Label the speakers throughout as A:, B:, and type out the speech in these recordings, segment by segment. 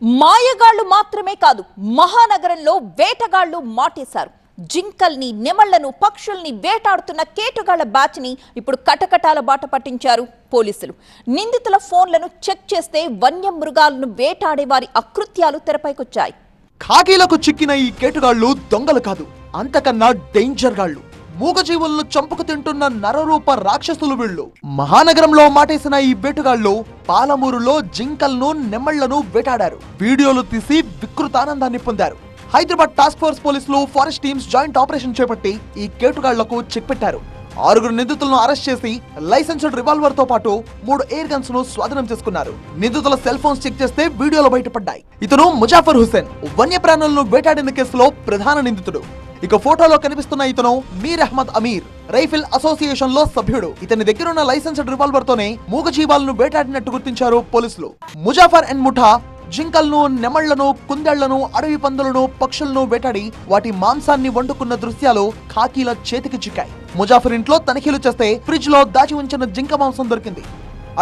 A: మాయగాళ్లు మాత్రమే కాదు, మహానగరంలో వేటగాళ్లు మాటేశారు. జింకల్ని, నెమళ్లను, పక్షుల్ని వేటాడుతున్న కేటుగాళ్ల బ్యాచ్ ని ఇప్పుడు కటకటాల బాట పట్టించారు పోలీసులు. నిందితుల ఫోన్లను చెక్ చేస్తే వన్యమృగాలను వేటాడే వారి అకృత్యాలు తెరపైకొచ్చాయి.
B: ఖాకీలకు చిక్కిన ఈ కేటుగాళ్లు దొంగలు కాదు, అంతకన్నా డేంజర్ గాళ్లు. మూగజీవులను చంపుకు తింటున్న నరరూప రాక్షసులు వీళ్ళు. మహానగరంలో మాటేసిన ఈ వేటగాళ్లు పాలమూరులో జింకలను, నెమళ్లను వేటాడారు. వీడియోలు తీసి వికృతానందాన్ని పొందారు. హైదరాబాద్ టాస్క్ ఫోర్స్ పోలీసులు, ఫారెస్ట్ టీమ్స్ జాయింట్ ఆపరేషన్ చేపట్టి ఈ కేటుగాళ్లకు చెక్ పెట్టారు. 6 నిందితులను అరెస్ట్ చేసి లైసెన్స్డ్ రివాల్వర్ తో పాటు 3 ఎయిర్ గన్స్ ను స్వాధీనం చేసుకున్నారు. నిందితుల సెల్ ఫోన్స్ చెక్ చేస్తే వీడియోలు బయటపడ్డాయి. ఇతను ముజాఫర్ హుసేన్, వన్యప్రాణులను వేటాడిన కేసులో ప్రధాన నిందితుడు. ఇక ఫోటోలో కనిపిస్తున్న ఇతను మీర్ అహ్మద్ అమీర్, రైఫిల్ అసోసియేషన్ లో సభ్యుడు. ఇతని దగ్గరున్న లైసెన్స్డ్ రివాల్వర్ తోనే మూగజీవాలను వేటాడినట్టు గుర్తించారు పోలీసులు. ముజాఫర్ అండ్ ముఠా జింకలను, నెమళ్లను, కుందేళ్లను, అడవి పందులను, పక్షులను వేటాడి వాటి మాంసాన్ని వండుకున్న దృశ్యాలు ఖాకీల చేతికి చిక్కాయి. ముజాఫర్ ఇంట్లో తనిఖీలు చేస్తే ఫ్రిడ్జ్ లో దాచి ఉంచిన జింక మాంసం దొరికింది.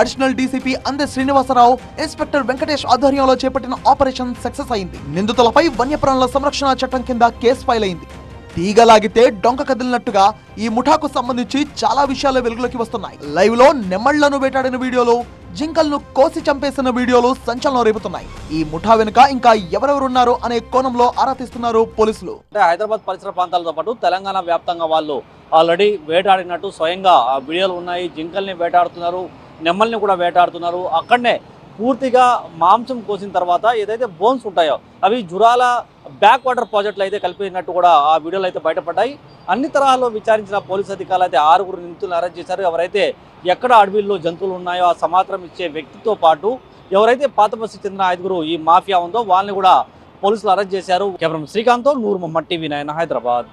B: అడిషనల్ డీసీపీ అందే శ్రీనివాసరావు, ఇన్స్పెక్టర్ వెంకటేష్ ఆధ్వర్యంలో చేపట్టిన ఆపరేషన్ సక్సెస్ అయింది. నిందితులపై వన్యప్రాణుల సంరక్షణ చట్టం కింద కేసు ఫైల్ అయింది. తీగలాగితే డొంక కదిలినట్టుగా ఈ ముఠాకు సంబంధించి చాలా విషయాలు వెలుగులోకి వస్తున్నాయి. లైవ్ లో నెమళ్లను వేటాడిన వీడియోలు, జింకలను కోసి చంపేసిన వీడియోలు సంచలనం రేపుతున్నాయి. ఈ ముఠా వెనుక ఇంకా ఎవరెవరున్నారో అనే కోణంలో ఆరా తీస్తున్నారు పోలీసులు.
C: హైదరాబాద్ పరిసర ప్రాంతాలతో పాటు తెలంగాణ వ్యాప్తంగా వాళ్ళు ఆల్రెడీ వేటాడినట్టు స్వయంగా ఆ వీడియోలు ఉన్నాయి. జింకల్ని వేటాడుతున్నారు, నెమ్మల్ని కూడా వేటాడుతున్నారు. అక్కడనే పూర్తిగా మాంసం కోసిన తర్వాత ఏదైతే బోన్స్ ఉంటాయో అవి జురాల బ్యాక్ వాటర్ ప్రాజెక్టులు అయితే కలిపినట్టు కూడా ఆ వీడియోలు అయితే బయటపడ్డాయి. అన్ని తరహాల్లో విచారించిన పోలీసు అధికారులు అయితే 6 నిందితులను అరెస్ట్ చేశారు. ఎవరైతే ఎక్కడ అడవిల్లో జంతువులు ఉన్నాయో ఆ సమాచారం ఇచ్చే వ్యక్తితో పాటు ఎవరైతే పాత బస్సు చెందిన 5 ఈ మాఫియా ఉందో వాళ్ళని కూడా పోలీసులు అరెస్ట్ చేశారు. Camera Srikanth, Noor Mohammed, TV 9 Hyderabad.